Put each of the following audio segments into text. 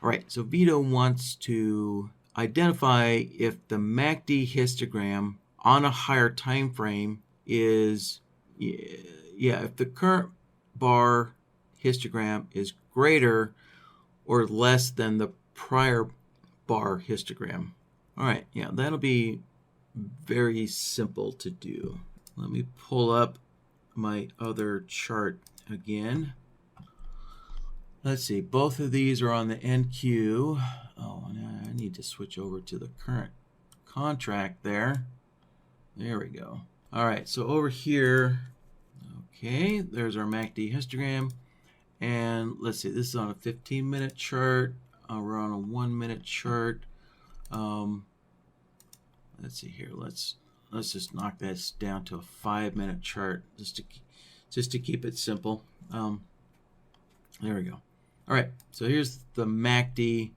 All right, so Vito wants to identify if the MACD histogram on a higher time frame is, if the current bar histogram is greater or less than the prior bar histogram. All right, yeah, that'll be very simple to do. Let me pull up my other chart again. Let's see, both of these are on the NQ. Oh, now I need to switch over to the current contract there. There we go. All right, so over here, okay, there's our MACD histogram. And let's see, this is on a 15-minute chart. We're on a 1-minute chart. Let's see here. Let's just knock this down to a 5-minute chart just to keep it simple. There we go. All right, so here's the MACD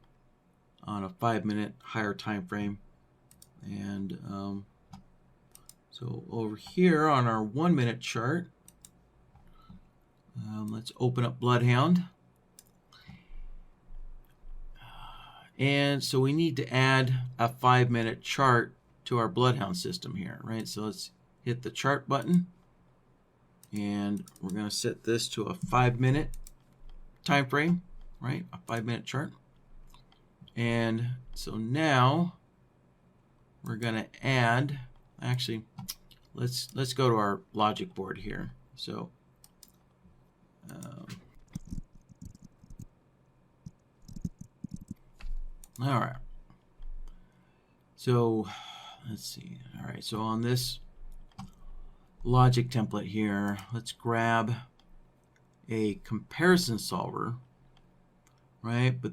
on a 5-minute higher time frame, and so over here on our 1-minute chart, let's open up BloodHound, and so we need to add a 5-minute chart to our BloodHound system here, right? So let's hit the chart button, and we're going to set this to a 5-minute time frame, right? A 5-minute chart. And so now we're going to add, actually, let's go to our logic board here. So all right. So let's see. All right. So on this logic template here, let's grab a comparison solver, right? But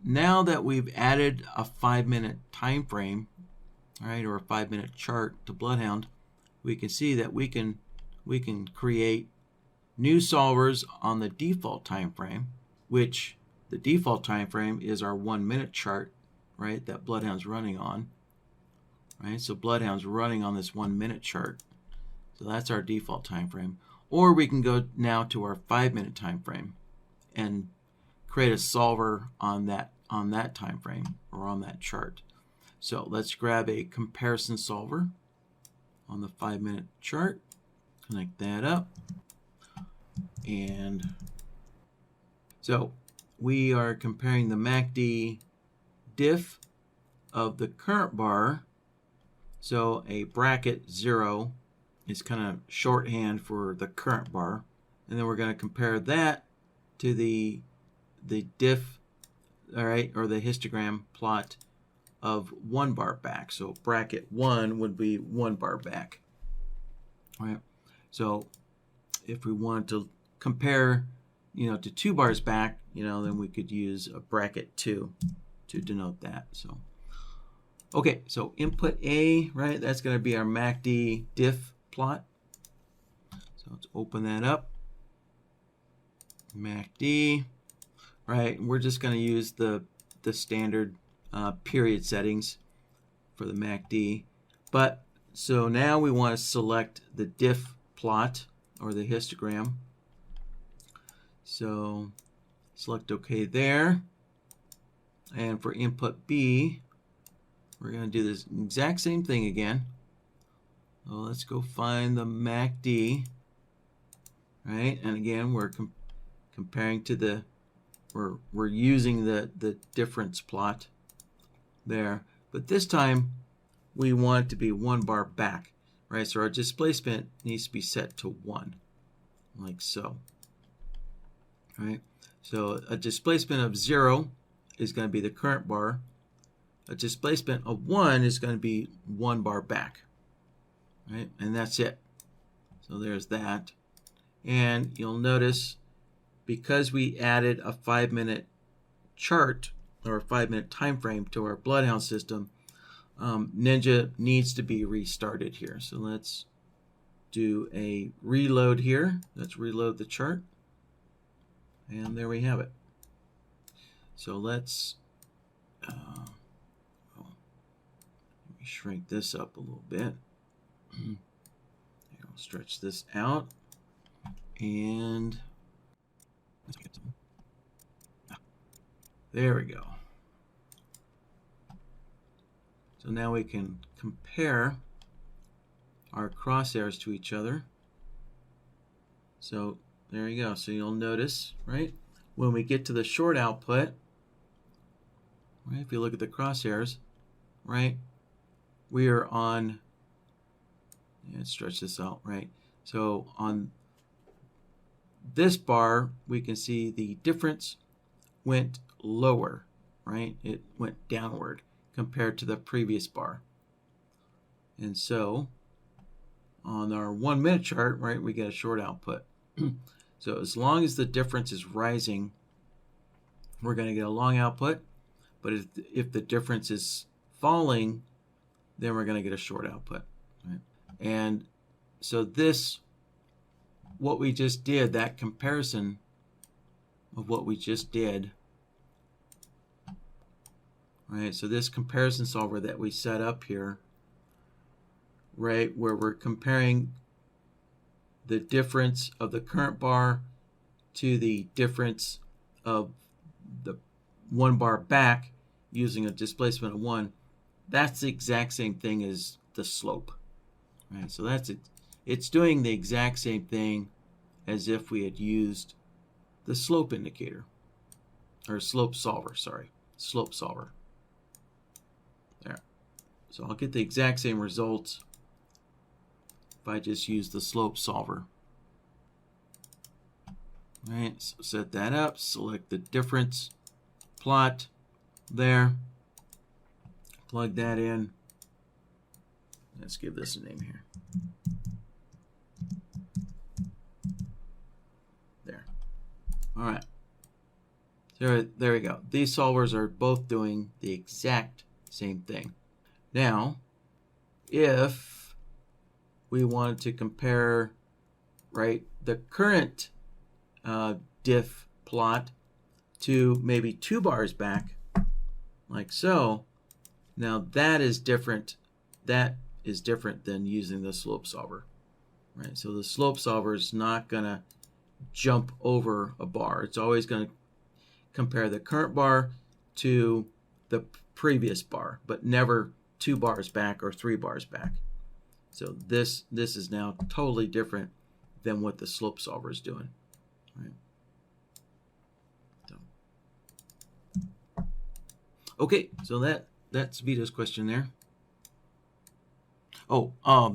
now that we've added a 5-minute time frame, right, or a 5-minute chart to BloodHound, we can see that we can create new solvers on the default time frame, which the default time frame is our 1-minute chart, right, that BloodHound's running on, right? So BloodHound's running on this 1-minute chart. So that's our default time frame. Or we can go now to our 5-minute time frame and create a solver on that time frame or on that chart. So let's grab a comparison solver on the 5-minute chart, connect that up, and so we are comparing the MACD diff of the current bar. So a bracket 0 is kind of shorthand for the current bar, and then we're going to compare that to the diff, all right, or the histogram plot of 1 bar back. So bracket 1 would be 1 bar back, right? So if we want to compare, to 2 bars back, then we could use a bracket 2 to denote that. So okay, so input A, right, that's going to be our MACD diff plot. So let's open that up. MACD, right? We're just going to use the standard period settings for the MACD. But so now we want to select the diff plot or the histogram. So select OK there. And for input B, we're going to do this exact same thing again. So let's go find the MACD, right? And again, we're comparing to we're using the difference plot there. But this time, we want it to be 1 bar back, right? So our displacement needs to be set to 1, like so, right? So a displacement of 0 is going to be the current bar. A displacement of 1 is going to be 1 bar back, right? And that's it. So there's that. And you'll notice because we added a 5-minute chart or a 5-minute time frame to our BloodHound system, Ninja needs to be restarted here. So let's do a reload here. Let's reload the chart. And there we have it. So let's shrink this up a little bit. Here, we'll stretch this out. And There we go. So now we can compare our crosshairs to each other. So there you go. So you'll notice, right, when we get to the short output, right, if you look at the crosshairs, right, we are on, let's stretch this out, right? So on this bar, we can see the difference went lower, right? It went downward compared to the previous bar. And so on our 1 minute chart, right, we get a short output. So as long as the difference is rising, we're going to get a long output. But if the difference is falling, then we're going to get a short output. Right? And so this, what we just did, that comparison of what we just did, right? So this comparison solver that we set up here, right, where we're comparing the difference of the current bar to the difference of the 1 bar back using a displacement of 1, that's the exact same thing as the slope, right? So that's it. It's doing the exact same thing as if we had used the slope indicator, or slope solver, sorry, slope solver. There. So I'll get the exact same results if I just use the slope solver. All right, so set that up, select the difference plot there, plug that in. Let's give this a name here. There. All right. There we go. These solvers are both doing the exact same thing. Now, if we wanted to compare, right, the current diff plot to maybe 2 bars back, like so, now that is different. That is different than using the slope solver, right? So the slope solver is not going to jump over a bar. It's always going to compare the current bar to the previous bar, but never 2 bars back or 3 bars back. So this is now totally different than what the slope solver is doing, right? So, okay, so that's Vito's question there. Oh,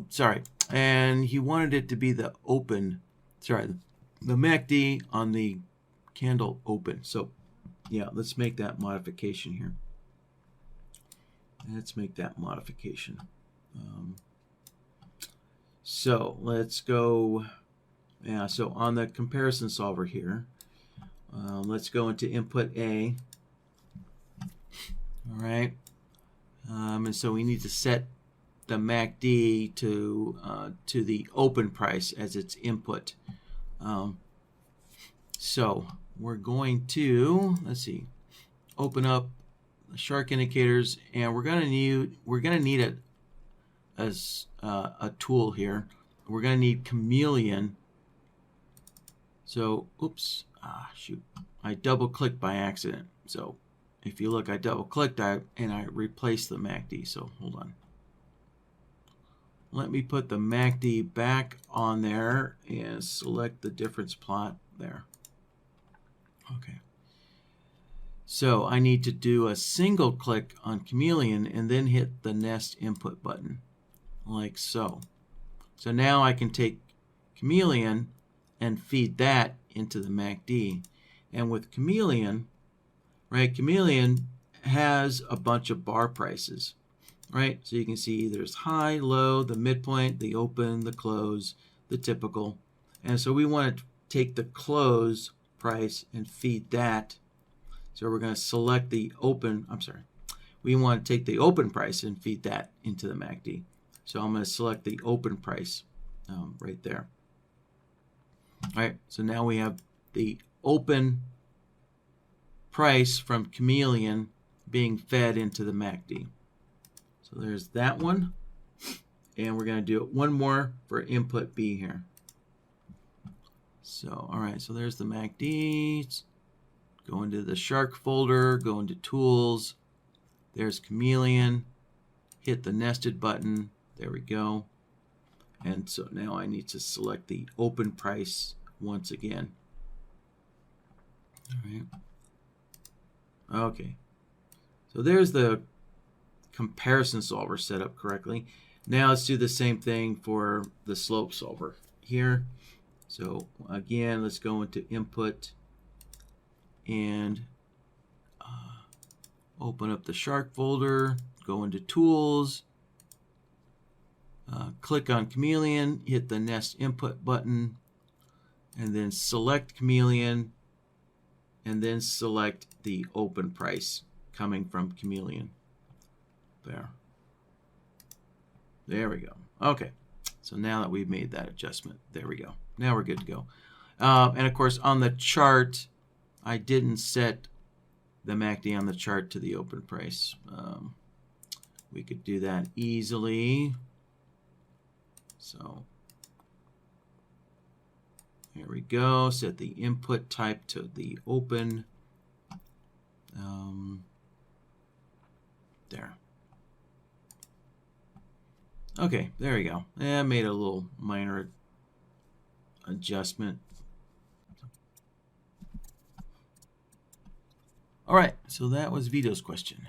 sorry, and he wanted it to be the open, sorry, the MACD on the candle open. So yeah, let's make that modification here. Let's make that modification. So let's go, yeah, so on the comparison solver here, let's go into input A. All right, and so we need to set the MACD to the open price as its input. So we're going to, let's see, open up the shark indicators, and we're gonna need a tool here. We're gonna need Chameleon. So oops, shoot, I double clicked by accident. So if you look, I double clicked and I replaced the MACD. So hold on. Let me put the MACD back on there and select the difference plot there. Okay. So I need to do a single click on Chameleon and then hit the Nest Input button, like so. So now I can take Chameleon and feed that into the MACD. And with Chameleon, right, Chameleon has a bunch of bar prices, right? So you can see there's high, low, the midpoint, the open, the close, the typical. And so we want to take the close price and feed that. So we're going to select the open, we want to take the open price and feed that into the MACD. So I'm going to select the open price right there. All right, so now we have the open price from Chameleon being fed into the MACD. So there's that one. And we're going to do one more for input B here. So, all right, so there's the MACD. Go into the Shark folder, go into Tools. There's Chameleon. Hit the nested button. There we go. And so now I need to select the open price once again. All right. Okay. So there's the comparison solver set up correctly. Now let's do the same thing for the slope solver here. So again, let's go into Input and open up the Shark folder, go into Tools, click on Chameleon, hit the Nest Input button, and then select Chameleon, and then select the open price coming from Chameleon. There we go. Okay, so now that we've made that adjustment, there we go. Now we're good to go. And of course, on the chart, I didn't set the MACD on the chart to the open price. We could do that easily. So here we go. Set the input type to the open. There. Okay, there we go. I made a little minor adjustment. All right, so that was Vito's question.